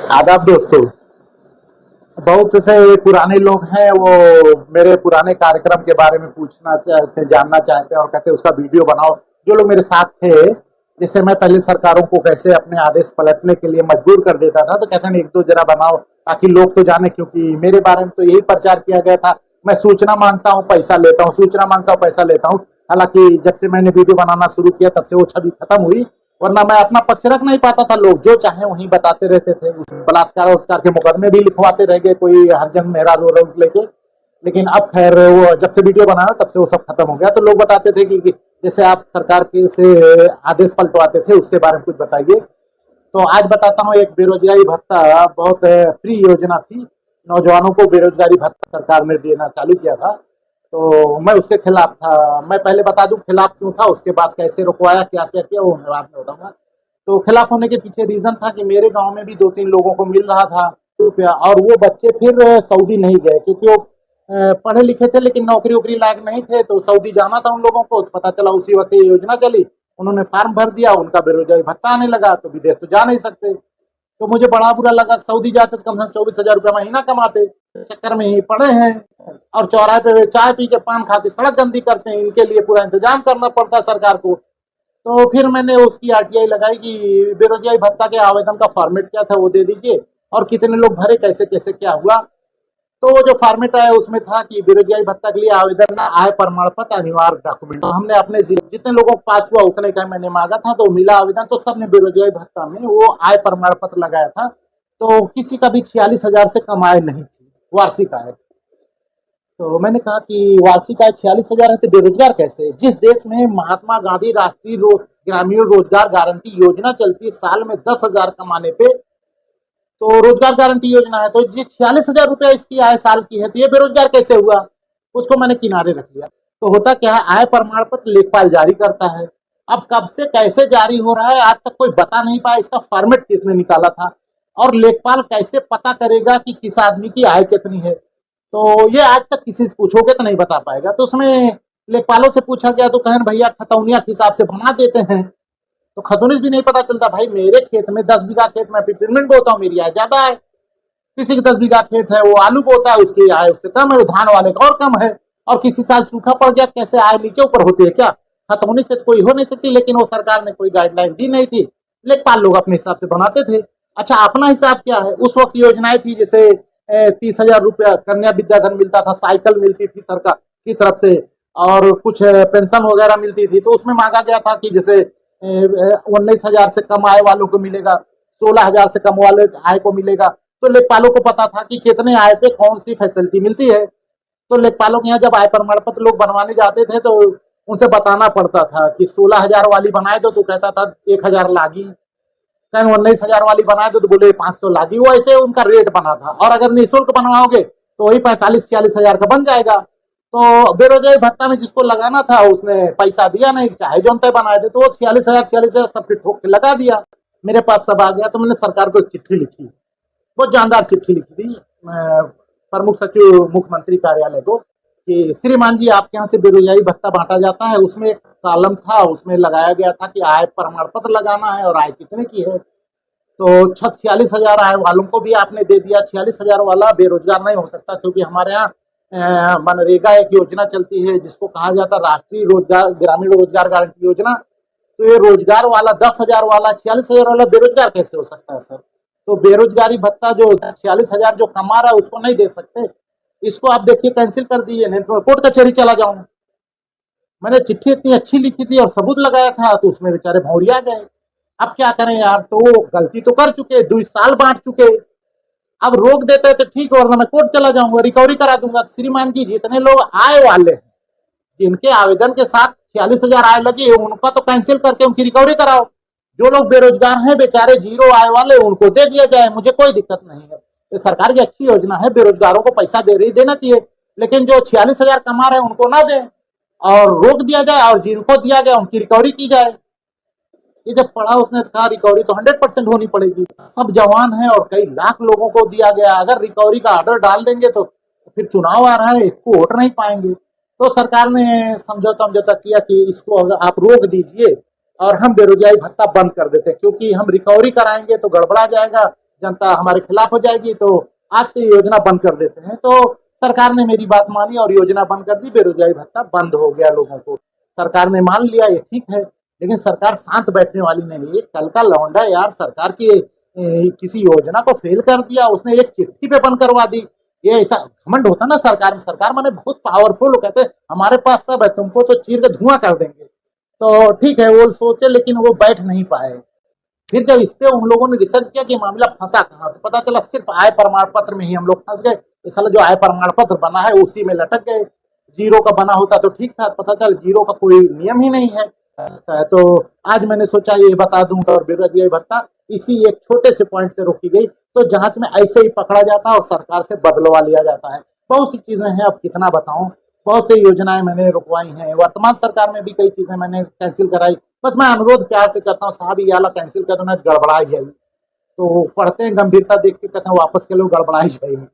आदाब दोस्तों। बहुत से पुराने लोग हैं, वो मेरे पुराने कार्यक्रम के बारे में पूछना चाहते हैं, जानना चाहते हैं और कहते हैं उसका वीडियो बनाओ। जो लोग मेरे साथ थे, जिससे मैं पहले सरकारों को कैसे अपने आदेश पलटने के लिए मजबूर कर देता था, तो कहते हैं एक दो जरा बनाओ ताकि लोग तो जाने, क्योंकि मेरे बारे में तो यही प्रचार किया गया था। मैं सूचना मांगता हूँ, पैसा लेता हूँ, सूचना मांगता हूँ, पैसा लेता हूँ। हालांकि जब से मैंने वीडियो बनाना शुरू किया तब से वो छवि खत्म हुई, वरना मैं अपना पक्ष रख नहीं पाता था। लोग जो चाहे वहीं बताते रहते थे। बलात्कार उत्कार के मुकदमे भी लिखवाते रह गए, कोई हरजन मेहरा रो रो लेके। लेकिन अब खैर वो जब से वीडियो बनाया तब से वो सब खत्म हो गया। तो लोग बताते थे कि जैसे आप सरकार के से आदेश पलटवाते थे, उसके बारे में कुछ बताइए। तो आज बताता हूँ। एक बेरोजगारी भत्ता बहुत फ्री योजना थी, नौजवानों को बेरोजगारी भत्ता सरकार ने देना चालू किया था। तो मैं उसके खिलाफ था। मैं पहले बता दूं खिलाफ क्यों था, उसके बाद कैसे रुकवाया, क्या क्या किया, वो मैं बाद में बताऊंगा। तो खिलाफ होने के पीछे रीजन था कि मेरे गांव में भी दो तीन लोगों को मिल रहा था रुपया, और वो बच्चे फिर सऊदी नहीं गए क्योंकि वो पढ़े लिखे थे लेकिन नौकरी वोकरी लायक नहीं थे। तो सऊदी जाना था उन लोगों को, तो पता चला उसी वक्त ये योजना चली। उन्होंने फॉर्म भर दिया, उनका बेरोजगारी भत्ता आने लगा। तो विदेश तो जा नहीं सकते, तो मुझे बड़ा बुरा लगा। सऊदी जाते तो कम से कम 24,000 रुपया महीना कमाते, चक्कर में ही पड़े हैं। और चौराहे पे चाय पी के पान खाते सड़क गंदी करते हैं, इनके लिए पूरा इंतजाम करना पड़ता है सरकार को। तो फिर मैंने उसकी आरटीआई लगाई कि बेरोजगारी भत्ता के आवेदन का फॉर्मेट क्या था वो दे दीजिए, और कितने लोग भरे, कैसे कैसे क्या हुआ। तो वो जो फॉर्मेट आया उसमें था कि बेरोजगारी भत्ता के लिए आवेदन में आय प्रमाण पत्र अनिवार्य डॉक्यूमेंट। तो हमने अपने जितने लोगों को पास हुआ उतने का मैंने मांगा था, तो मिला आवेदन। तो सबने बेरोजगारी भत्ता में वो आय प्रमाण पत्र लगाया था। तो किसी का भी 46,000 से कम आय नहीं थी, वार्षिक आय। तो मैंने कहा कि वार्षिक आय 46,000 है तो बेरोजगार कैसे? जिस देश में महात्मा गांधी राष्ट्रीय ग्रामीण रोजगार गारंटी योजना चलती है, साल में 10,000 कमाने पे तो रोजगार गारंटी योजना है, तो जिस 46,000 रुपया इसकी आय साल की है, तो ये बेरोजगार कैसे हुआ? उसको मैंने किनारे रख लिया। तो होता क्या है, आय प्रमाण पत्र लेखपाल जारी करता है। अब कब से कैसे जारी हो रहा है आज तक कोई बता नहीं पाया, इसका फॉर्मेट किसने निकाला था, और लेखपाल कैसे पता करेगा कि किस आदमी की आय कितनी है? तो ये आज तक किसी से पूछोगे तो नहीं बता पाएगा। तो उसमें लेखपालों से पूछा गया तो कहें भैया खतौनिया के हिसाब से बना देते हैं। तो खतौनी भी नहीं पता चलता। भाई मेरे खेत में 10 बीघा खेत में पिपरमिंट बोता हूँ, मेरी आय ज्यादा है। किसी के 10 बीघा खेत है, वो आलू बोता है, उसकी आय उससे कम है, धान वाले का और कम है। और किसी साल सूखा पड़ गया, कैसे आय नीचे ऊपर होती है क्या? खतौनी से तो कोई हो नहीं सकती, लेकिन वो सरकार ने कोई गाइडलाइन दी नहीं थी। लेखपाल लोग अपने हिसाब से बनाते थे। अच्छा, अपना हिसाब क्या है? उस वक्त योजनाएं थी, जैसे 30,000 रुपया कन्या विद्याधन मिलता था, साइकिल मिलती थी सरकार की तरफ से, और कुछ पेंशन वगैरह मिलती थी। तो उसमें मांगा गया था कि जैसे 19,000 से कम आय वालों को मिलेगा, 16,000 से कम वाले आय को मिलेगा। तो लेखपालों को पता था कि कितने आय पे कौन सी फैसिलिटी मिलती है। तो लेखपालों के यहाँ जब आय प्रमाण पत्र लोग बनवाने जाते थे तो उनसे बताना पड़ता था कि 16,000 वाली बनाए दो, तो कहता था 1,000 लागी। कहीं 19,000 वाली बनाए दो तो बोले 500 लागी। वो ऐसे उनका रेट बना था। और अगर निःशुल्क बनवाओगे तो वही 45-46,000 का बन जाएगा। तो बेरोजगारी भत्ता में जिसको लगाना था उसने पैसा दिया नहीं, चाहे जो तय बनाए थे, तो वो 46,000 सबके ठोक के लगा दिया। मेरे पास सब आ गया, तो मैंने सरकार को एक चिट्ठी लिखी, बहुत जानदार चिट्ठी लिखी थी प्रमुख सचिव मुख्यमंत्री कार्यालय को कि श्रीमान जी आपके यहाँ से बेरोजगारी भत्ता बांटा जाता है। उसमें एक कॉलम था, उसमें लगाया गया था कि आय प्रमाण पत्र लगाना है और आय कितने की है। तो 46,000 आय वालों को भी आपने दे दिया। 46,000 वाला बेरोजगार नहीं हो सकता, क्योंकि हमारे यहाँ मनरेगा एक योजना चलती है जिसको कहा जाता है राष्ट्रीय रोजगार ग्रामीण रोजगार गारंटी योजना। तो ये रोजगार वाला 10,000 वाला 46,000 वाला बेरोजगार कैसे हो सकता है सर? तो बेरोजगारी भत्ता जो 46,000 जो कमा रहा है उसको नहीं दे सकते। इसको आप देखिए कैंसिल कर दीजिए, नहीं तो मैं कोर्ट कचहरी चला जाऊंगा। मैंने चिट्ठी इतनी अच्छी लिखी थी और सबूत लगाया था, तो उसमें बेचारे भौरिया गए। अब क्या करें यार, तो वो गलती तो कर चुके, 2 साल बांट चुके। अब रोक देते तो ठीक, वरना मैं कोर्ट चला जाऊंगा, रिकवरी करा दूंगा। श्रीमान जी जितने लोग आय वाले हैं, जिनके आवेदन के साथ 46,000 आय लगी है, उनका तो कैंसिल करके उनकी रिकवरी कराओ। जो लोग बेरोजगार हैं बेचारे जीरो आय वाले, उनको दे दिया जाए, मुझे कोई दिक्कत नहीं है। ये सरकार की अच्छी योजना है, बेरोजगारों को पैसा दे रही, देना चाहिए। लेकिन जो 46,000 कमा रहे हैं उनको ना दे और रोक दिया जाए, और जिनको दिया गया उनकी रिकवरी की जाए। ये जब पढ़ा उसने कहा रिकवरी तो 100% होनी पड़ेगी। सब जवान है और कई लाख लोगों को दिया गया, अगर रिकवरी का ऑर्डर डाल देंगे तो फिर चुनाव आ रहा है, इसको वोट नहीं पाएंगे। तो सरकार ने समझौता समझौता किया कि इसको अगर आप रोक दीजिए और हम बेरोजगारी भत्ता बंद कर देते हैं, क्योंकि हम रिकवरी कराएंगे तो गड़बड़ा जाएगा, जनता हमारे खिलाफ हो जाएगी, तो आज से योजना बंद कर देते हैं। तो सरकार ने मेरी बात मानी और योजना बंद कर दी, बेरोजगारी भत्ता बंद हो गया लोगों को। सरकार ने मान लिया, ये ठीक है, लेकिन सरकार शांत बैठने वाली नहीं है। कल का लौंडा यार सरकार की किसी योजना को फेल कर दिया, उसने एक चिट्ठी पे बंद करवा दी। ये ऐसा घमंड होता ना सरकार में, सरकार माने बहुत पावरफुल, कहते हमारे पास सब है, तुमको तो चीर के धुआं कर देंगे। तो ठीक है वो सोचे, लेकिन वो बैठ नहीं पाए। फिर जब इस पे उन लोगों ने रिसर्च किया कि मामला फंसा कहाँ, तो पता चला सिर्फ आय प्रमाण पत्र में ही हम लोग फंस गए। इस साल जो आय प्रमाण पत्र बना है उसी में लटक गए। जीरो का बना होता तो ठीक था, पता चला जीरो का कोई नियम ही नहीं है। तो आज मैंने सोचा ये बता दूं, और बेरोजगारी भत्ता इसी एक छोटे से पॉइंट से रोकी गई। तो जांच में ऐसे ही पकड़ा जाता है और सरकार से बदलवा लिया जाता है। बहुत सी चीजें हैं, अब कितना बताऊं। बहुत सी योजनाएं मैंने रुकवाई हैं, वर्तमान सरकार में भी कई चीजें मैंने कैंसिल कराई। बस मैं अनुरोध प्यार से करता हूँ, साहब ये वाला कैंसिल कर दो ना, गड़बड़ा जाएगी। तो पढ़ते हैं गंभीरता देख के, कहते हैं वापस के लोग गड़बड़ाई जाएगी।